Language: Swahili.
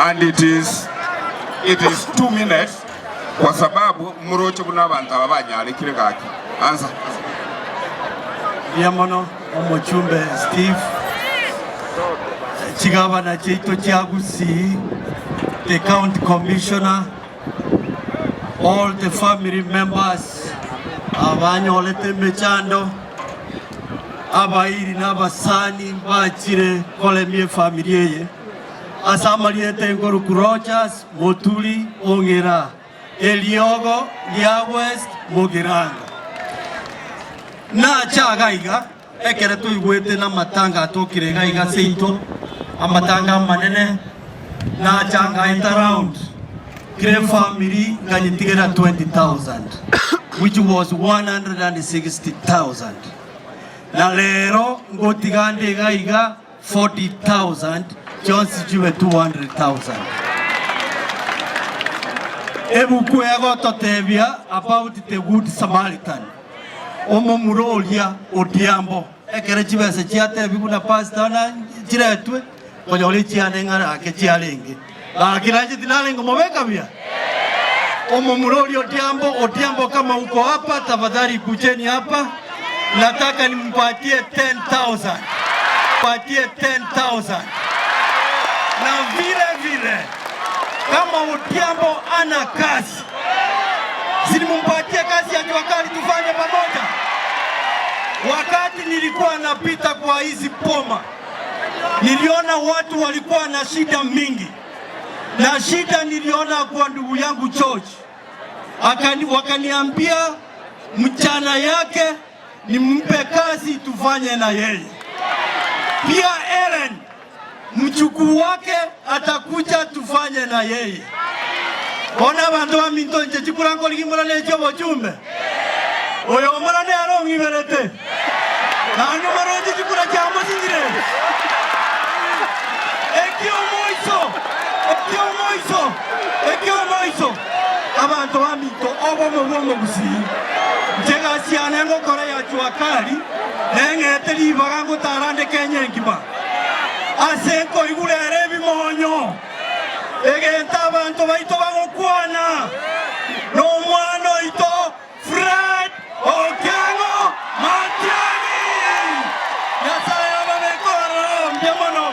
and it is 2 minutes kwa sababu muroche kuna abantu abanyale kile kaki. Answer. Yamono omuchumbe Steve Chigabana Chito Chiagusi, the county commissioner, all the family members, abanyolete mechando, abairi n'abasani bachire kolemie familie, asamaliete Ngoruku Rogers, Motuli, Ongera, Eliogo, Liawest, Mogiranga. Na chagaiga ekere tuigwete na matanga atokire gaiga seito amatanga manene na changa around kire family ganyitigera 20,000 which was 160,000 na lero ngotigande gaiga 40,000 Johnson jiwe 200,000 ebuku ego totebia about the good Samaritan omo murolia Odhiambo ekere chibese chiate biguna pastor na chiretwe konyole chiane ngara ke chialenge akiraje dinalengo mobeka bia omo murolia Odhiambo kama uko hapa tafadhali kujeni hapa nataka nimpatie 10,000 patie 10,000 na vile kama Odhiambo ana kazi sinimumpatie kazi ya Juakali tufanye pamoja. Wakati nilikuwa napita kwa hizi poma, niliona watu walikuwa na shida mingi. Na shida niliona kwa ndugu yangu George. Wakaniambia mchana yake nimpe kazi tufanye na yeye. Pia Ellen mchukuu wake atakuja tufanye na yeye. Ona bantu wa minto nje chikurango ligimura lecho bochumbe. Oyo mara ne aro ngiberete. Nanu maroje chikura chamo singire. Ekio moiso. Abantu wa minto obo gusi. Jega siane ngo kore ya Juakali. Nengete libarango tarande Kenya ngiba. Asenko igule rebi monyo. Egenta abantu baito bagokwana no mwana ito Fred Okengo Matiani yasaya babekora mbiamono